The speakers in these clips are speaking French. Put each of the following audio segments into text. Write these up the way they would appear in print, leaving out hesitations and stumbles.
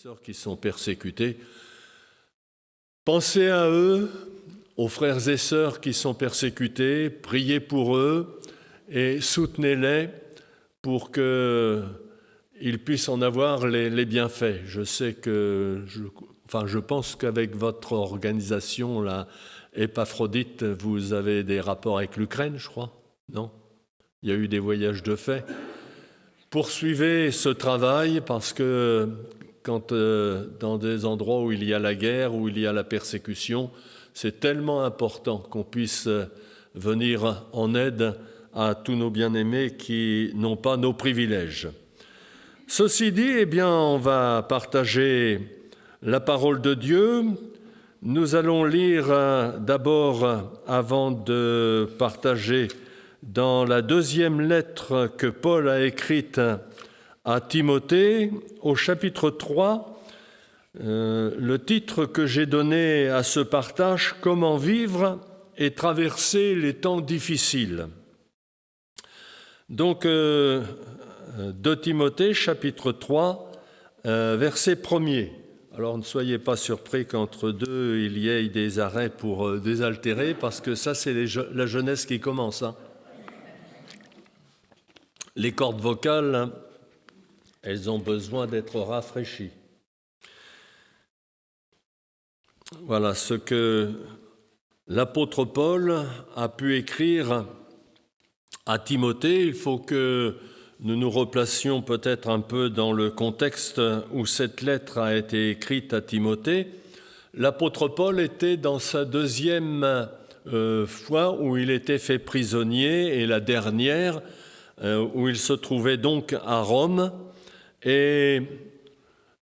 sœurs qui sont persécutés. Pensez à eux, aux frères et sœurs qui sont persécutés, priez pour eux et soutenez-les pour qu'ils puissent en avoir les bienfaits. Je sais que, je pense qu'avec votre organisation, la Épaphrodite, vous avez des rapports avec l'Ukraine, je crois, non ? Il y a eu des voyages de fait. Poursuivez ce travail parce que quand dans des endroits où il y a la guerre, où il y a la persécution, c'est tellement important qu'on puisse venir en aide à tous nos bien-aimés qui n'ont pas nos privilèges. Ceci dit, on va partager la parole de Dieu. Nous allons lire d'abord, avant de partager, dans la deuxième lettre que Paul a écrite à Timothée, au chapitre 3, le titre que j'ai donné à ce partage, « Comment vivre et traverser les temps difficiles ». Donc, 2 Timothée, chapitre 3, verset 1er. Alors, ne soyez pas surpris qu'entre deux, il y ait des arrêts pour désaltérer, parce que ça, c'est la jeunesse qui commence. Les cordes vocales, elles ont besoin d'être rafraîchies. Voilà ce que l'apôtre Paul a pu écrire à Timothée. Il faut que nous nous replacions peut-être un peu dans le contexte où cette lettre a été écrite à Timothée. L'apôtre Paul était dans sa deuxième fois où il était fait prisonnier, et la dernière où il se trouvait donc à Rome. Et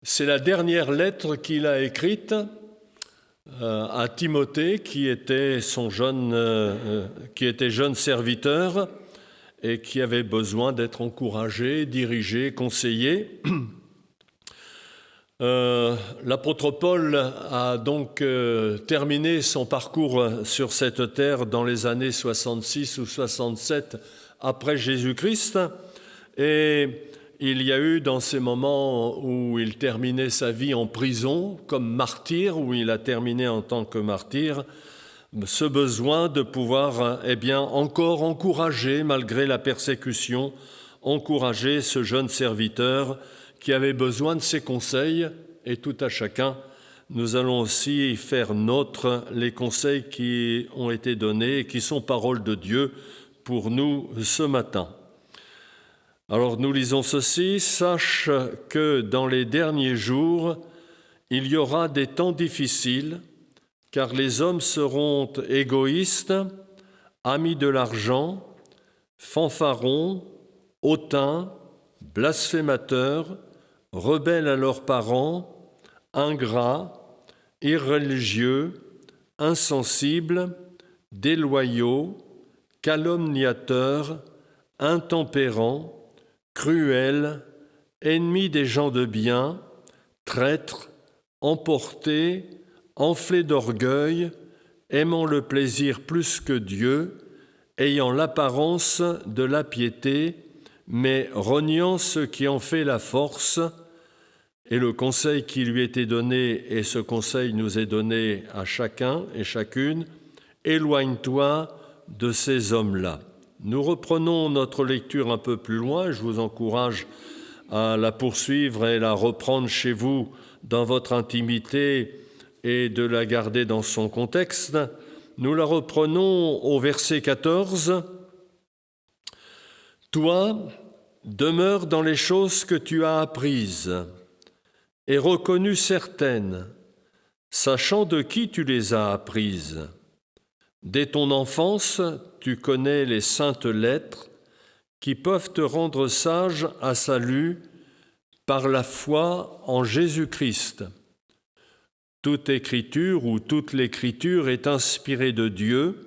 c'est la dernière lettre qu'il a écrite à Timothée, qui était jeune serviteur et qui avait besoin d'être encouragé, dirigé, conseillé. L'apôtre Paul a donc terminé son parcours sur cette terre dans les années 66 ou 67 après Jésus-Christ, et il y a eu dans ces moments où il terminait sa vie en prison comme martyr, où il a terminé en tant que martyr, ce besoin de pouvoir encore encourager, malgré la persécution, encourager ce jeune serviteur qui avait besoin de ses conseils, et tout à chacun, nous allons aussi faire nôtres les conseils qui ont été donnés et qui sont paroles de Dieu pour nous ce matin. Alors nous lisons ceci: « Sache que dans les derniers jours, il y aura des temps difficiles, car les hommes seront égoïstes, amis de l'argent, fanfarons, hautains, blasphémateurs, rebelles à leurs parents, ingrats, irréligieux, insensibles, déloyaux, calomniateurs, intempérants, cruels, ennemis des gens de bien, traîtres, emportés, enflés d'orgueil, aimant le plaisir plus que Dieu, ayant l'apparence de la piété, mais reniant ce qui en fait la force. » Et le conseil qui lui était donné, et ce conseil nous est donné à chacun et chacune: « Éloigne-toi de ces hommes-là. » Nous reprenons notre lecture un peu plus loin. Je vous encourage à la poursuivre et la reprendre chez vous dans votre intimité et de la garder dans son contexte. Nous la reprenons au verset 14. « Toi, demeure dans les choses que tu as apprises et reconnues certaines, sachant de qui tu les as apprises. Dès ton enfance, tu connais les saintes lettres qui peuvent te rendre sage à salut par la foi en Jésus-Christ. Toute écriture ou toute l'écriture est inspirée de Dieu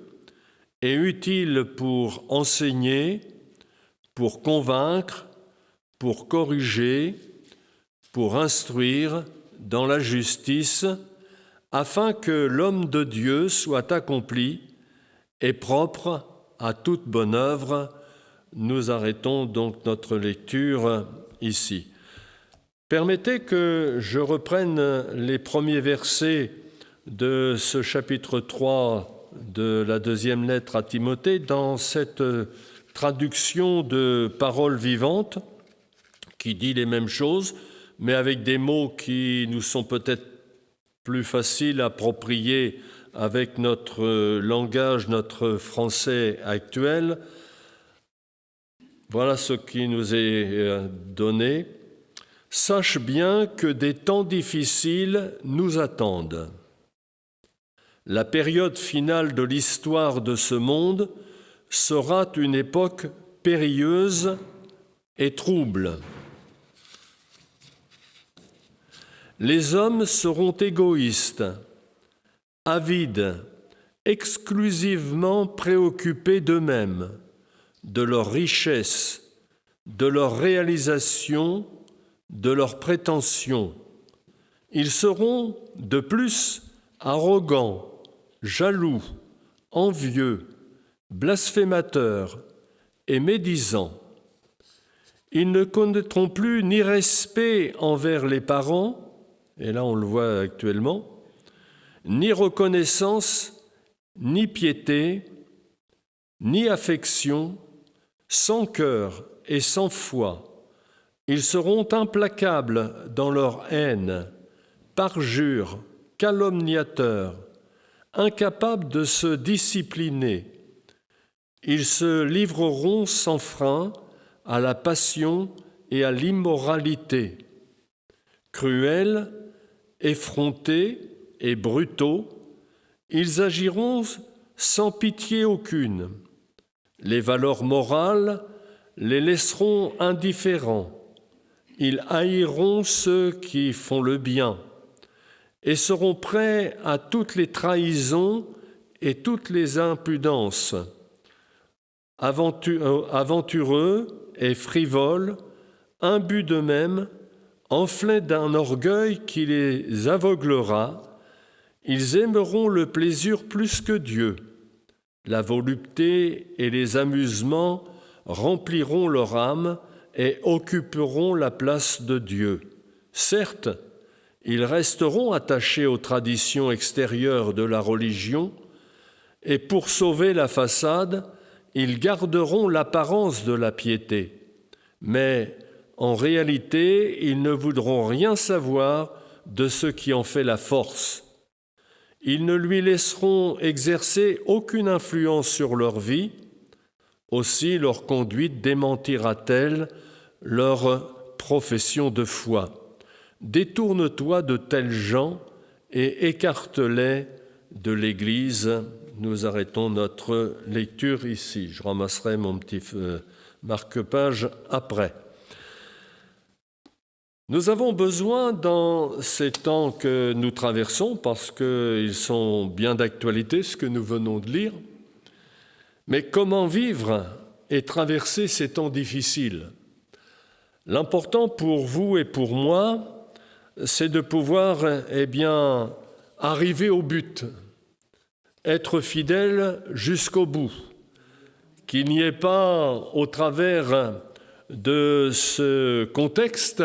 et utile pour enseigner, pour convaincre, pour corriger, pour instruire dans la justice, afin que l'homme de Dieu soit accompli et propre à toute bonne œuvre. » Nous arrêtons donc notre lecture ici. Permettez que je reprenne les premiers versets de ce chapitre 3 de la deuxième lettre à Timothée dans cette traduction de Paroles vivantes qui dit les mêmes choses, mais avec des mots qui nous sont peut-être plus faciles à approprier avec notre langage, notre français actuel. Voilà ce qui nous est donné. « Sache bien que des temps difficiles nous attendent. La période finale de l'histoire de ce monde sera une époque périlleuse et trouble. Les hommes seront égoïstes, avides, exclusivement préoccupés d'eux-mêmes, de leurs richesses, de leurs réalisations, de leurs prétentions. Ils seront, de plus, arrogants, jaloux, envieux, blasphémateurs et médisants. Ils ne connaîtront plus ni respect envers les parents, et là on le voit actuellement, ni reconnaissance, ni piété, ni affection, sans cœur et sans foi. Ils seront implacables dans leur haine, parjures, calomniateurs, incapables de se discipliner. Ils se livreront sans frein à la passion et à l'immoralité. Cruels, effrontés et brutaux, ils agiront sans pitié aucune. Les valeurs morales les laisseront indifférents. Ils haïront ceux qui font le bien et seront prêts à toutes les trahisons et toutes les impudences. Aventureux et frivoles, imbus d'eux-mêmes, enflés d'un orgueil qui les aveuglera, ils aimeront le plaisir plus que Dieu. La volupté et les amusements rempliront leur âme et occuperont la place de Dieu. Certes, ils resteront attachés aux traditions extérieures de la religion et pour sauver la façade, ils garderont l'apparence de la piété. Mais en réalité, ils ne voudront rien savoir de ce qui en fait la force. Ils ne lui laisseront exercer aucune influence sur leur vie. Aussi, leur conduite démentira-t-elle leur profession de foi. Détourne-toi de tels gens et écarte-les de l'Église. Nous arrêtons notre lecture ici. Je ramasserai mon petit marque-page après. Nous avons besoin dans ces temps que nous traversons, parce qu'ils sont bien d'actualité, ce que nous venons de lire, mais comment vivre et traverser ces temps difficiles? L'important pour vous et pour moi, c'est de pouvoir arriver au but, être fidèle jusqu'au bout, qu'il n'y ait pas, au travers de ce contexte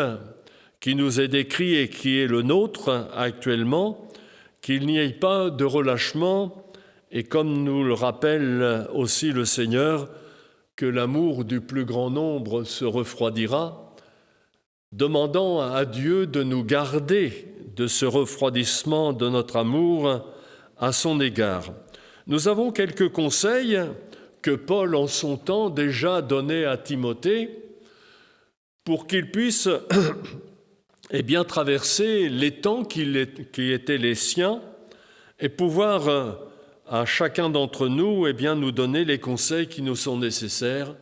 qui nous est décrit et qui est le nôtre actuellement, qu'il n'y ait pas de relâchement et comme nous le rappelle aussi le Seigneur, que l'amour du plus grand nombre se refroidira, demandant à Dieu de nous garder de ce refroidissement de notre amour à son égard. Nous avons quelques conseils que Paul, en son temps, déjà donnait à Timothée pour qu'il puisse traverser les temps qui étaient les siens et pouvoir, à chacun d'entre nous, nous donner les conseils qui nous sont nécessaires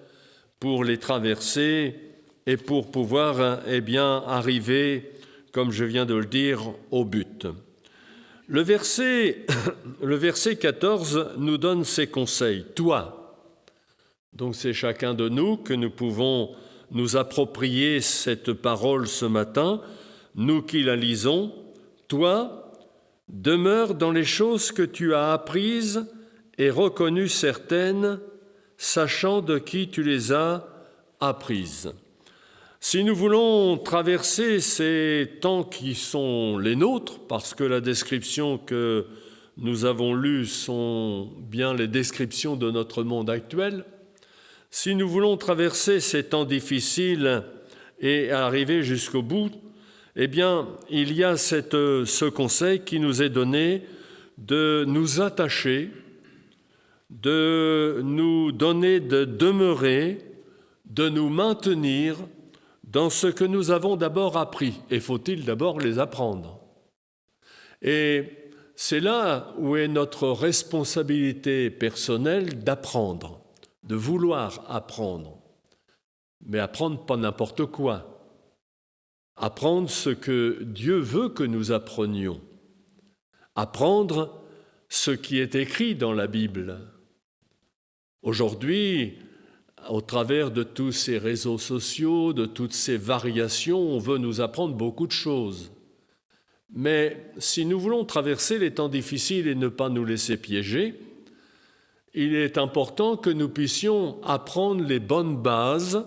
pour les traverser et pour pouvoir arriver, comme je viens de le dire, au but. Le verset 14 nous donne ces conseils. « Toi », donc c'est chacun de nous que nous pouvons nous approprier cette parole ce matin, nous qui la lisons. « Toi, demeure dans les choses que tu as apprises et reconnues certaines, sachant de qui tu les as apprises. » Si nous voulons traverser ces temps qui sont les nôtres, parce que la description que nous avons lue sont bien les descriptions de notre monde actuel, si nous voulons traverser ces temps difficiles et arriver jusqu'au bout, eh bien, il y a ce conseil qui nous est donné de nous attacher, de nous donner de demeurer, de nous maintenir dans ce que nous avons d'abord appris. Et faut-il d'abord les apprendre? Et c'est là où est notre responsabilité personnelle d'apprendre, de vouloir apprendre. Mais apprendre pas n'importe quoi. Apprendre ce que Dieu veut que nous apprenions. Apprendre ce qui est écrit dans la Bible. Aujourd'hui, au travers de tous ces réseaux sociaux, de toutes ces variations, on veut nous apprendre beaucoup de choses. Mais si nous voulons traverser les temps difficiles et ne pas nous laisser piéger, il est important que nous puissions apprendre les bonnes bases,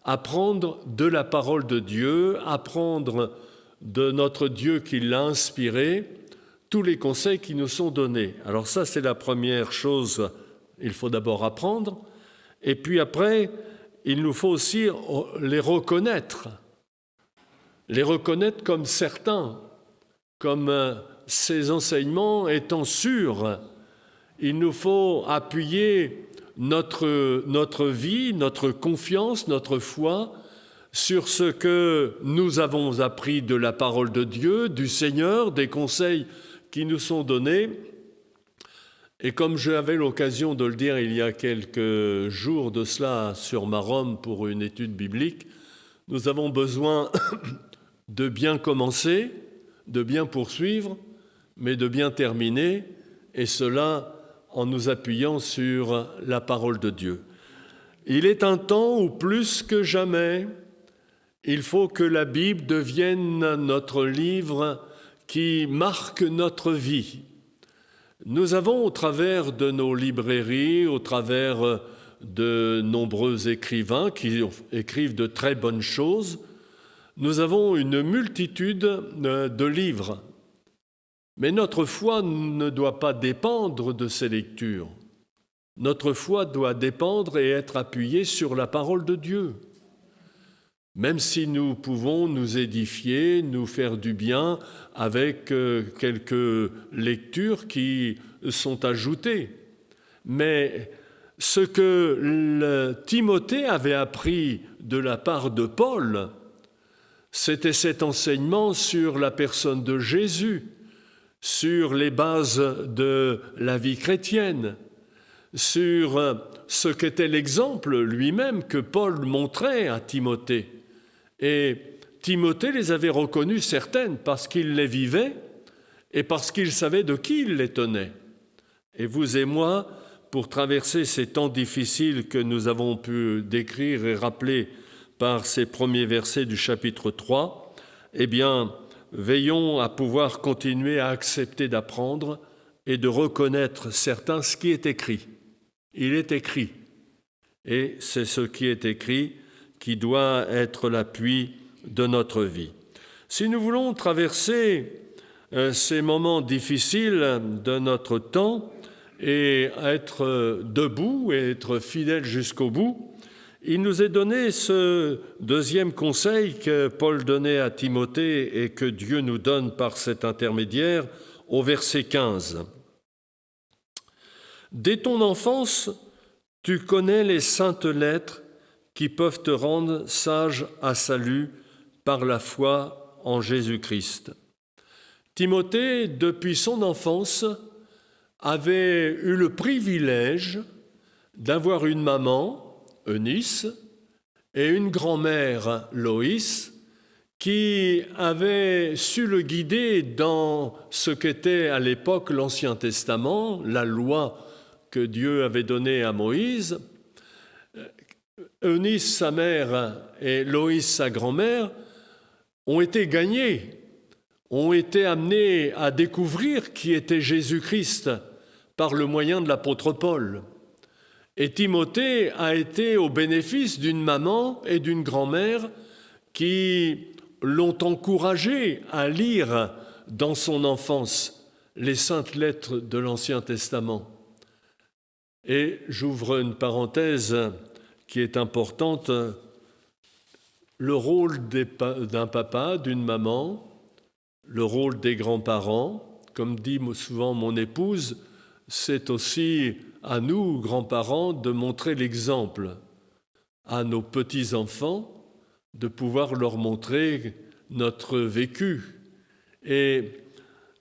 apprendre de la parole de Dieu, apprendre de notre Dieu qui l'a inspiré, tous les conseils qui nous sont donnés. Alors ça, c'est la première chose, il faut d'abord apprendre. Et puis après, il nous faut aussi les reconnaître comme certains, comme ces enseignements étant sûrs. Il nous faut appuyer notre vie, notre confiance, notre foi sur ce que nous avons appris de la parole de Dieu, du Seigneur, des conseils qui nous sont donnés. Et comme j'avais l'occasion de le dire il y a quelques jours de cela sur Maromme pour une étude biblique, nous avons besoin de bien commencer, de bien poursuivre, mais de bien terminer, et cela en nous appuyant sur la parole de Dieu. Il est un temps où plus que jamais, il faut que la Bible devienne notre livre qui marque notre vie. Nous avons, au travers de nos librairies, au travers de nombreux écrivains qui écrivent de très bonnes choses, nous avons une multitude de livres. Mais notre foi ne doit pas dépendre de ces lectures. Notre foi doit dépendre et être appuyée sur la parole de Dieu. Même si nous pouvons nous édifier, nous faire du bien avec quelques lectures qui sont ajoutées. Mais ce que Timothée avait appris de la part de Paul, c'était cet enseignement sur la personne de Jésus, sur les bases de la vie chrétienne, sur ce qu'était l'exemple lui-même que Paul montrait à Timothée. Et Timothée les avait reconnues certaines parce qu'il les vivait et parce qu'il savait de qui il les tenait. Et vous et moi, pour traverser ces temps difficiles que nous avons pu décrire et rappeler par ces premiers versets du chapitre 3, eh bien, veillons à pouvoir continuer à accepter d'apprendre et de reconnaître ce qui est écrit. Il est écrit. Et c'est ce qui est écrit qui doit être l'appui de notre vie. Si nous voulons traverser ces moments difficiles de notre temps et être debout et être fidèles jusqu'au bout, il nous est donné ce deuxième conseil que Paul donnait à Timothée et que Dieu nous donne par cet intermédiaire au verset 15. « Dès ton enfance, tu connais les saintes lettres qui peuvent te rendre sage à salut par la foi en Jésus-Christ. » Timothée, depuis son enfance, avait eu le privilège d'avoir une maman, Eunice, et une grand-mère, Loïs, qui avaient su le guider dans ce qu'était à l'époque l'Ancien Testament, la loi que Dieu avait donnée à Moïse. Eunice, sa mère, et Loïs, sa grand-mère, ont été gagnés, ont été amenés à découvrir qui était Jésus-Christ par le moyen de l'apôtre Paul. Et Timothée a été au bénéfice d'une maman et d'une grand-mère qui l'ont encouragé à lire dans son enfance les saintes lettres de l'Ancien Testament. Et j'ouvre une parenthèse qui est importante, le rôle d'un papa, d'une maman, le rôle des grands-parents, comme dit souvent mon épouse, c'est aussi à nous, grands-parents, de montrer l'exemple à nos petits-enfants, de pouvoir leur montrer notre vécu. Et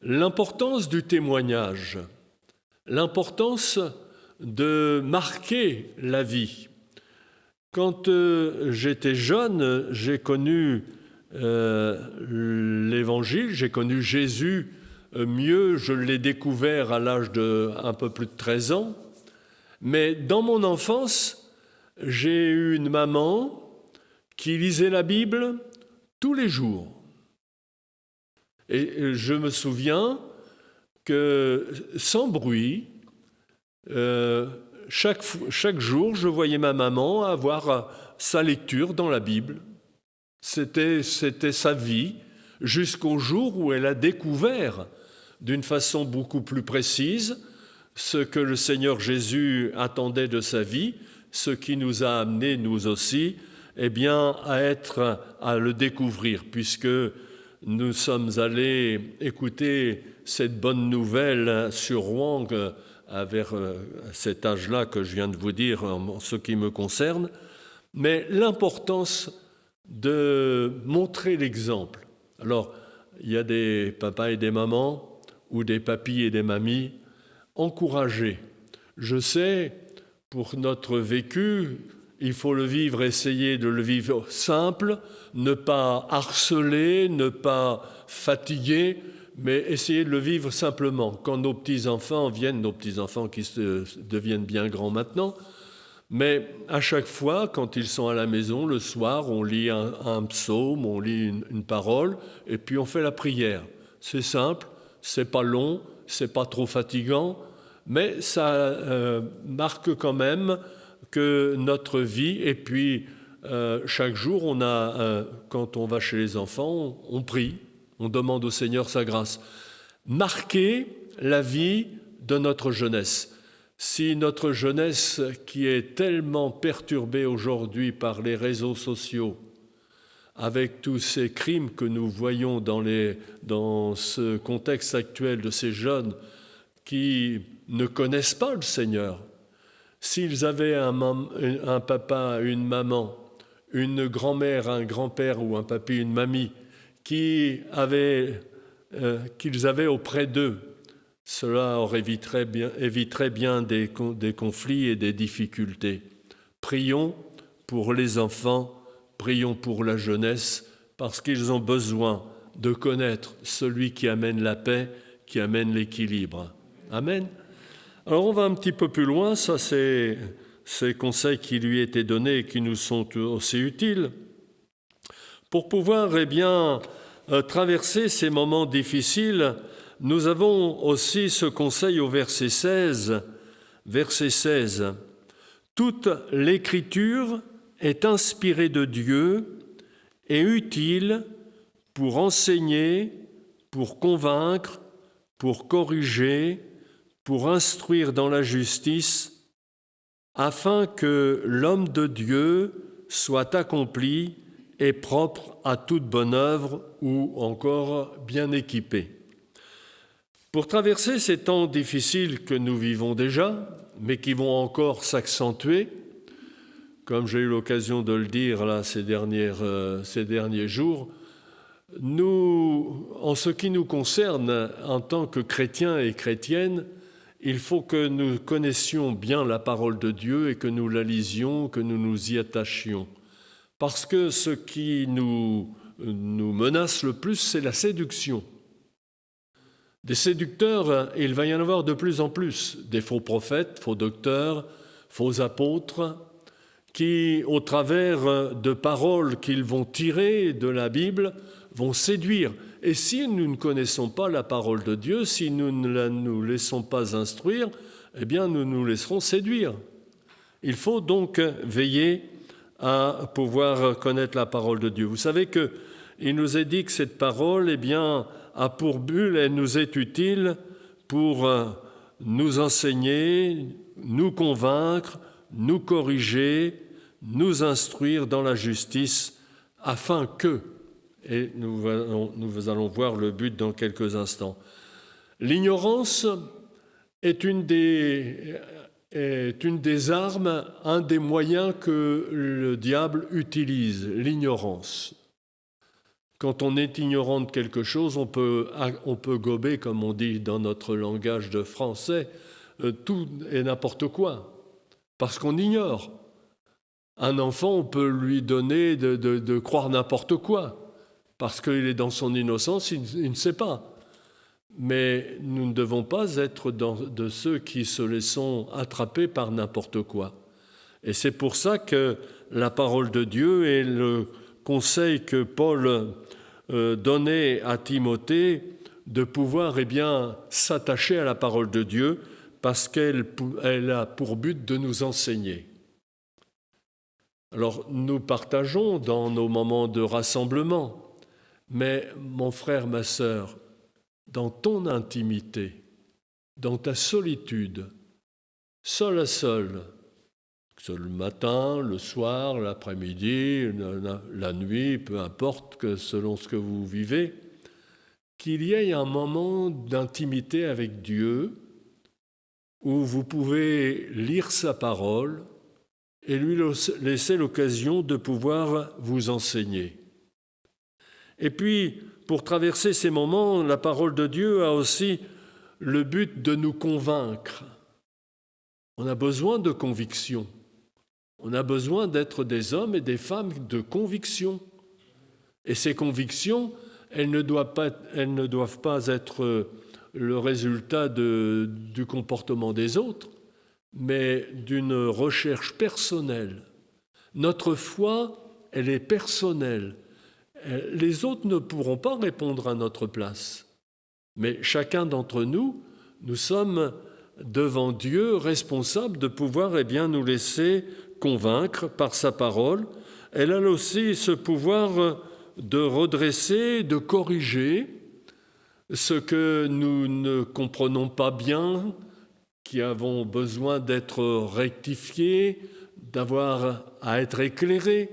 l'importance du témoignage, l'importance de marquer la vie. Quand j'étais jeune, j'ai connu l'Évangile, j'ai connu Jésus mieux, je l'ai découvert à l'âge de un peu plus de 13 ans. Mais dans mon enfance, j'ai eu une maman qui lisait la Bible tous les jours. Et je me souviens que sans bruit, chaque jour, je voyais ma maman avoir sa lecture dans la Bible. C'était sa vie, jusqu'au jour où elle a découvert d'une façon beaucoup plus précise ce que le Seigneur Jésus attendait de sa vie, ce qui nous a amenés, nous aussi, à le découvrir, puisque nous sommes allés écouter cette bonne nouvelle sur Rouen vers cet âge-là que je viens de vous dire en ce qui me concerne, mais l'importance de montrer l'exemple. Alors, il y a des papas et des mamans, ou des papis et des mamies, encouragés. Je sais, pour notre vécu, il faut le vivre, essayer de le vivre simple, ne pas harceler, ne pas fatiguer, mais essayer de le vivre simplement. Quand nos petits-enfants viennent, nos petits-enfants qui deviennent bien grands maintenant, mais à chaque fois, quand ils sont à la maison, le soir, on lit un psaume, on lit une parole, et puis on fait la prière. C'est simple, c'est pas long, c'est pas trop fatigant, mais ça marque quand même que notre vie, et puis chaque jour, quand on va chez les enfants, on prie, on demande au Seigneur sa grâce. Marquer la vie de notre jeunesse. Si notre jeunesse, qui est tellement perturbée aujourd'hui par les réseaux sociaux, avec tous ces crimes que nous voyons dans ce contexte actuel de ces jeunes qui ne connaissent pas le Seigneur, s'ils avaient un papa, une maman, une grand-mère, un grand-père ou un papy, une mamie qu'ils avaient auprès d'eux, cela éviterait bien des conflits et des difficultés. Prions pour les enfants, prions pour la jeunesse, parce qu'ils ont besoin de connaître celui qui amène la paix, qui amène l'équilibre. Amen. Alors on va un petit peu plus loin, ça c'est ces conseils qui lui étaient donnés et qui nous sont aussi utiles. Pour pouvoir traverser ces moments difficiles, nous avons aussi ce conseil au verset 16. Verset 16. « Toute l'Écriture est inspirée de Dieu et utile pour enseigner, pour convaincre, pour corriger, pour instruire dans la justice, afin que l'homme de Dieu soit accompli et propre à toute bonne œuvre ou encore bien équipé. » Pour traverser ces temps difficiles que nous vivons déjà, mais qui vont encore s'accentuer, comme j'ai eu l'occasion de le dire là, ces derniers jours, nous, en ce qui nous concerne, en tant que chrétiens et chrétiennes, il faut que nous connaissions bien la parole de Dieu et que nous la lisions, que nous nous y attachions. Parce que ce qui nous menace le plus, c'est la séduction. Des séducteurs, il va y en avoir de plus en plus, des faux prophètes, faux docteurs, faux apôtres, qui, au travers de paroles qu'ils vont tirer de la Bible, vont séduire. Et si nous ne connaissons pas la parole de Dieu, si nous ne nous laissons pas instruire, eh bien nous nous laisserons séduire. Il faut donc veiller à pouvoir connaître la parole de Dieu. Vous savez qu'il nous est dit que cette parole, a pour but, elle nous est utile pour nous enseigner, nous convaincre, nous corriger, nous instruire dans la justice, afin que, et nous allons voir le but dans quelques instants. L'ignorance est une des armes, un des moyens que le diable utilise, l'ignorance. Quand on est ignorant de quelque chose, on peut gober, comme on dit dans notre langage de français, tout et n'importe quoi, parce qu'on ignore. Un enfant, on peut lui donner de croire n'importe quoi, parce qu'il est dans son innocence, il ne sait pas. Mais nous ne devons pas être de ceux qui se laissent attraper par n'importe quoi. Et c'est pour ça que la parole de Dieu et le conseil que Paul donnait à Timothée de pouvoir s'attacher à la parole de Dieu parce qu'elle a pour but de nous enseigner. Alors nous partageons dans nos moments de rassemblement, mais mon frère, ma sœur, dans ton intimité, dans ta solitude, seul à seul, le matin, le soir, l'après-midi, la nuit, peu importe selon ce que vous vivez, qu'il y ait un moment d'intimité avec Dieu où vous pouvez lire sa parole et lui laisser l'occasion de pouvoir vous enseigner. Et puis, pour traverser ces moments, la parole de Dieu a aussi le but de nous convaincre. On a besoin de conviction. On a besoin d'être des hommes et des femmes de conviction. Et ces convictions, elles ne doivent pas être le résultat du comportement des autres, mais d'une recherche personnelle. Notre foi, elle est personnelle. Les autres ne pourront pas répondre à notre place. Mais chacun d'entre nous, nous sommes devant Dieu responsables de pouvoir nous laisser convaincre par sa parole. Elle a aussi ce pouvoir de redresser, de corriger ce que nous ne comprenons pas bien, qui avons besoin d'être rectifiés, d'avoir à être éclairés.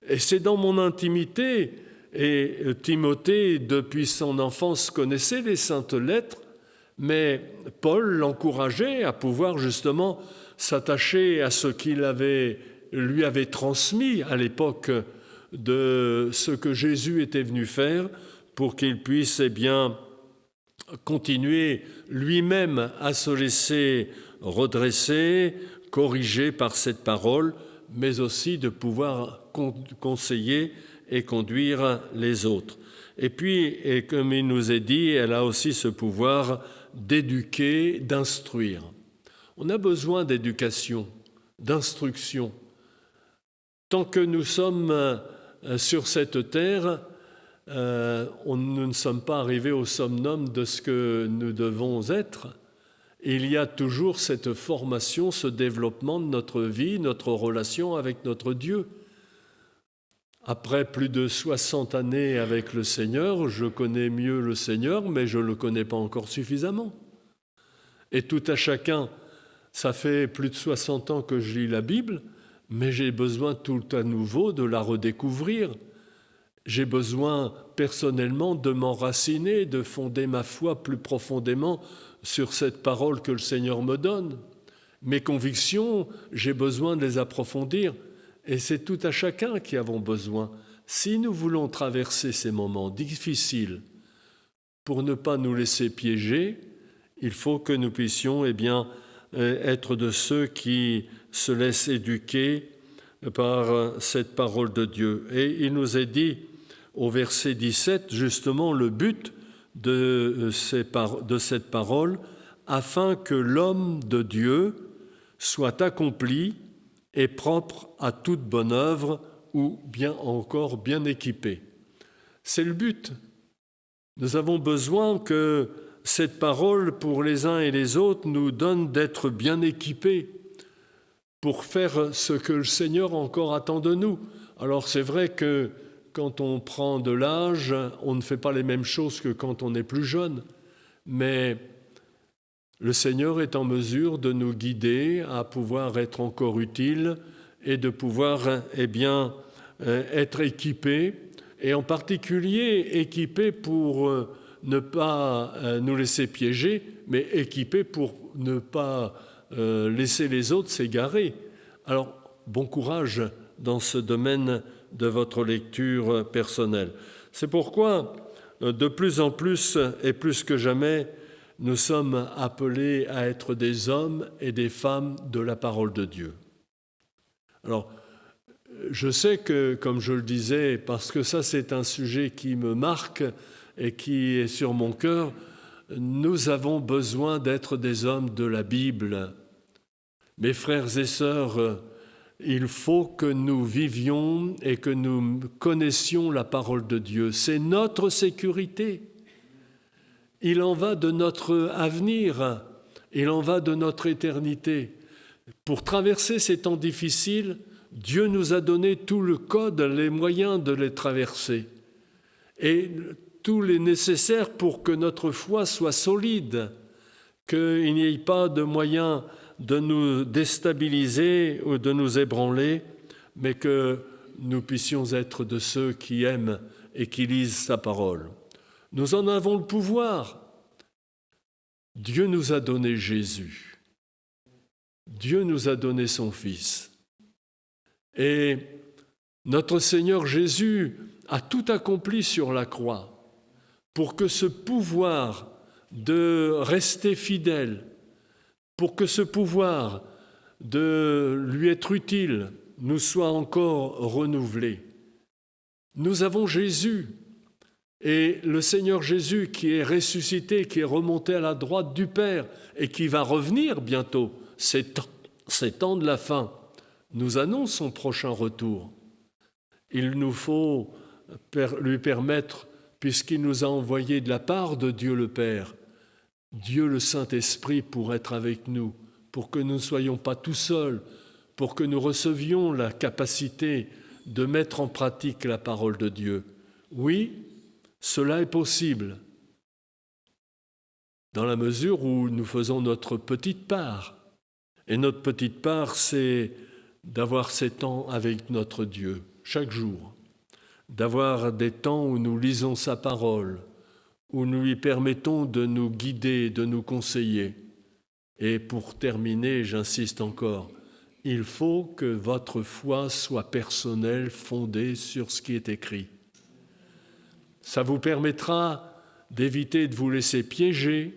Et c'est dans mon intimité, et Timothée, depuis son enfance, connaissait les saintes lettres, mais Paul l'encourageait à pouvoir justement s'attacher à ce qu'il lui avait transmis à l'époque de ce que Jésus était venu faire pour qu'il puisse continuer lui-même à se laisser redresser, corriger par cette parole, mais aussi de pouvoir conseiller et conduire les autres. Et puis, comme il nous est dit, elle a aussi ce pouvoir d'éduquer, d'instruire. On a besoin d'éducation, d'instruction. Tant que nous sommes sur cette terre, nous ne sommes pas arrivés au summum de ce que nous devons être. Il y a toujours cette formation, ce développement de notre vie, notre relation avec notre Dieu. Après plus de 60 années avec le Seigneur, je connais mieux le Seigneur, mais je ne le connais pas encore suffisamment. Et tout à chacun, ça fait plus de 60 ans que je lis la Bible, mais j'ai besoin tout à nouveau de la redécouvrir. J'ai besoin personnellement de m'enraciner, de fonder ma foi plus profondément sur cette parole que le Seigneur me donne. Mes convictions, j'ai besoin de les approfondir. Et c'est tout à chacun qui avons besoin. Si nous voulons traverser ces moments difficiles pour ne pas nous laisser piéger, il faut que nous puissions être de ceux qui se laissent éduquer par cette parole de Dieu. Et il nous est dit au verset 17, justement, le but de cette parole, afin que l'homme de Dieu soit accompli et propre à toute bonne œuvre, ou bien encore bien équipé. C'est le but. Nous avons besoin que cette parole, pour les uns et les autres, nous donne d'être bien équipés. pour faire ce que le Seigneur encore attend de nous. Alors c'est vrai que quand on prend de l'âge, on ne fait pas les mêmes choses que quand on est plus jeune, mais le Seigneur est en mesure de nous guider à pouvoir être encore utiles et de pouvoir être équipés, et en particulier équipés pour ne pas nous laisser piéger, mais équipés pour ne pas laisser les autres s'égarer. Alors, bon courage dans ce domaine de votre lecture personnelle. C'est pourquoi, de plus en plus et plus que jamais, nous sommes appelés à être des hommes et des femmes de la parole de Dieu. Alors, je sais que, comme je le disais, parce que ça c'est un sujet qui me marque et qui est sur mon cœur, nous avons besoin d'être des hommes de la Bible. Mes frères et sœurs, il faut que nous vivions et que nous connaissions la parole de Dieu. C'est notre sécurité. Il en va de notre avenir, il en va de notre éternité. Pour traverser ces temps difficiles, Dieu nous a donné tout le code, les moyens de les traverser et tous les nécessaires pour que notre foi soit solide, qu'il n'y ait pas de moyens de nous déstabiliser ou de nous ébranler, mais que nous puissions être de ceux qui aiment et qui lisent sa parole. Nous en avons le pouvoir. Dieu nous a donné Jésus. Dieu nous a donné son Fils. Et notre Seigneur Jésus a tout accompli sur la croix pour que ce pouvoir de rester fidèle, pour que ce pouvoir de lui être utile nous soit encore renouvelé. Nous avons Jésus. Et le Seigneur Jésus qui est ressuscité, qui est remonté à la droite du Père et qui va revenir bientôt, ces temps de la fin, nous annonce son prochain retour. Il nous faut lui permettre, puisqu'il nous a envoyés de la part de Dieu le Père, Dieu le Saint-Esprit pour être avec nous, pour que nous ne soyons pas tout seuls, pour que nous recevions la capacité de mettre en pratique la parole de Dieu. Oui, cela est possible, dans la mesure où nous faisons notre petite part. Et notre petite part, c'est d'avoir ces temps avec notre Dieu, chaque jour, d'avoir des temps où nous lisons sa parole, où nous lui permettons de nous guider, de nous conseiller. Et pour terminer, j'insiste encore, il faut que votre foi soit personnelle, fondée sur ce qui est écrit. Ça vous permettra d'éviter de vous laisser piéger,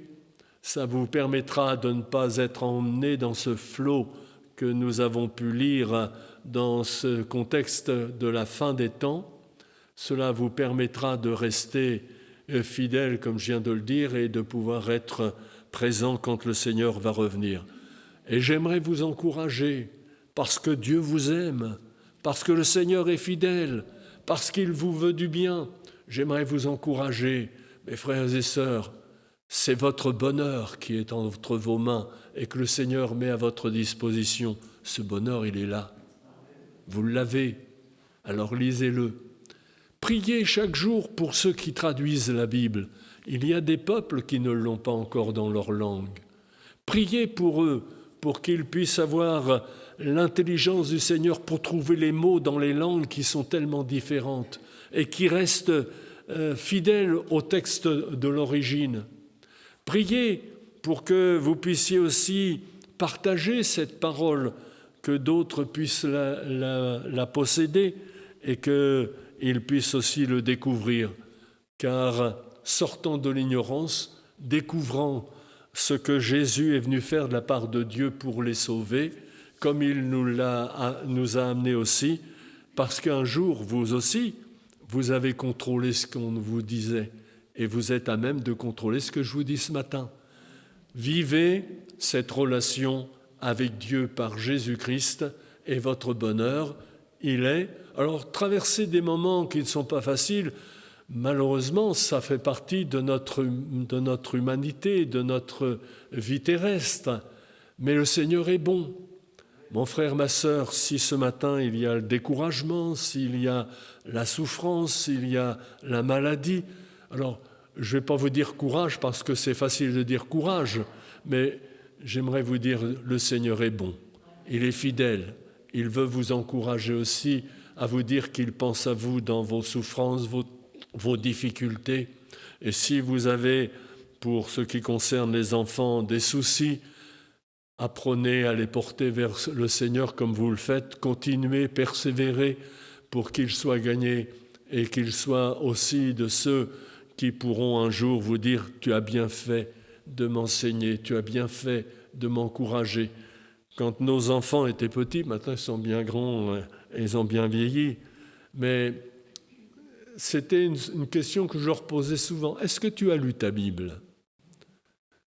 ça vous permettra de ne pas être emmené dans ce flot que nous avons pu lire dans ce contexte de la fin des temps. Cela vous permettra de rester fidèle, comme je viens de le dire, et de pouvoir être présent quand le Seigneur va revenir. Et j'aimerais vous encourager, parce que Dieu vous aime, parce que le Seigneur est fidèle, parce qu'il vous veut du bien. J'aimerais vous encourager, mes frères et sœurs, c'est votre bonheur qui est entre vos mains et que le Seigneur met à votre disposition. Ce bonheur, il est là. Vous l'avez, alors lisez-le. Priez chaque jour pour ceux qui traduisent la Bible. Il y a des peuples qui ne l'ont pas encore dans leur langue. Priez pour eux, pour qu'ils puissent avoir l'intelligence du Seigneur pour trouver les mots dans les langues qui sont tellement différentes et qui restent fidèles au texte de l'origine. Priez pour que vous puissiez aussi partager cette parole, que d'autres puissent la posséder et qu'ils puissent aussi le découvrir. Car sortant de l'ignorance, découvrant ce que Jésus est venu faire de la part de Dieu pour les sauver, comme il nous a amenés aussi, parce qu'un jour, vous aussi, vous avez contrôlé ce qu'on vous disait et vous êtes à même de contrôler ce que je vous dis ce matin. Vivez cette relation avec Dieu par Jésus-Christ et votre bonheur, il est. Alors, traverser des moments qui ne sont pas faciles, malheureusement, ça fait partie de notre humanité, de notre vie terrestre. Mais le Seigneur est bon. mon frère, ma sœur, si ce matin il y a le découragement, s'il y a la souffrance, s'il y a la maladie, alors je ne vais pas vous dire courage parce que c'est facile de dire courage, mais j'aimerais vous dire le Seigneur est bon, il est fidèle, il veut vous encourager aussi à vous dire qu'il pense à vous dans vos souffrances, vos difficultés. Et si vous avez, pour ce qui concerne les enfants, des soucis, apprenez à les porter vers le Seigneur comme vous le faites, continuez, persévérez pour qu'ils soient gagnés et qu'ils soient aussi de ceux qui pourront un jour vous dire « Tu as bien fait de m'enseigner, tu as bien fait de m'encourager ». Quand nos enfants étaient petits, maintenant ils sont bien grands et ils ont bien vieilli, mais c'était une question que je leur posais souvent. Est-ce que tu as lu ta Bible ?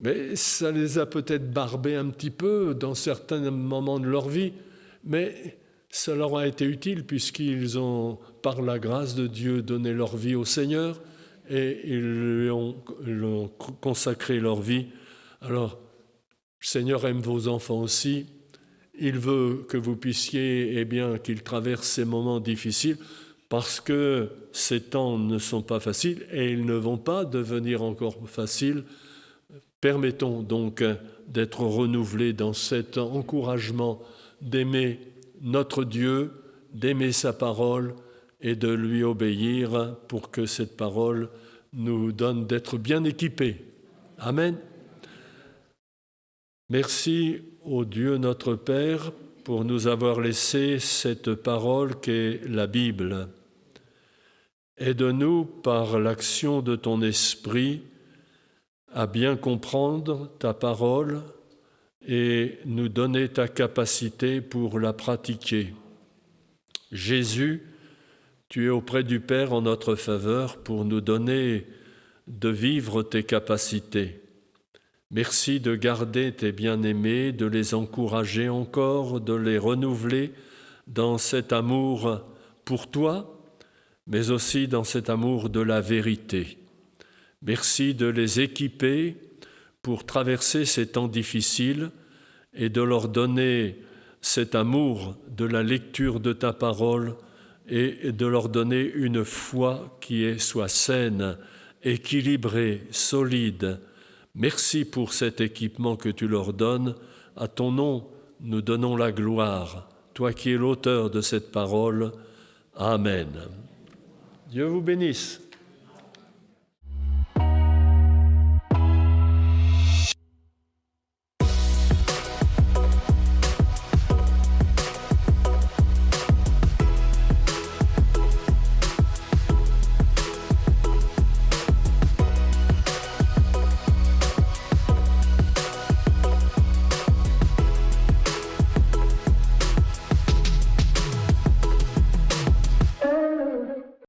Mais ça les a peut-être barbés un petit peu dans certains moments de leur vie, mais ça leur a été utile puisqu'ils ont, par la grâce de Dieu, donné leur vie au Seigneur et ils lui ont consacré leur vie. Alors, le Seigneur aime vos enfants aussi. Il veut que vous puissiez, qu'ils traversent ces moments difficiles parce que ces temps ne sont pas faciles et ils ne vont pas devenir encore faciles. Permettons donc d'être renouvelés dans cet encouragement d'aimer notre Dieu, d'aimer sa parole et de lui obéir pour que cette parole nous donne d'être bien équipés. Amen. Merci au Dieu notre Père pour nous avoir laissé cette parole qu'est la Bible. Aide-nous par l'action de ton esprit à bien comprendre ta parole et nous donner ta capacité pour la pratiquer. Jésus, tu es auprès du Père en notre faveur pour nous donner de vivre tes capacités. Merci de garder tes bien-aimés, de les encourager encore, de les renouveler dans cet amour pour toi, mais aussi dans cet amour de la vérité. Merci de les équiper pour traverser ces temps difficiles et de leur donner cet amour de la lecture de ta parole et de leur donner une foi qui soit saine, équilibrée, solide. Merci pour cet équipement que tu leur donnes. À ton nom, nous donnons la gloire. Toi qui es l'auteur de cette parole. Amen. Dieu vous bénisse.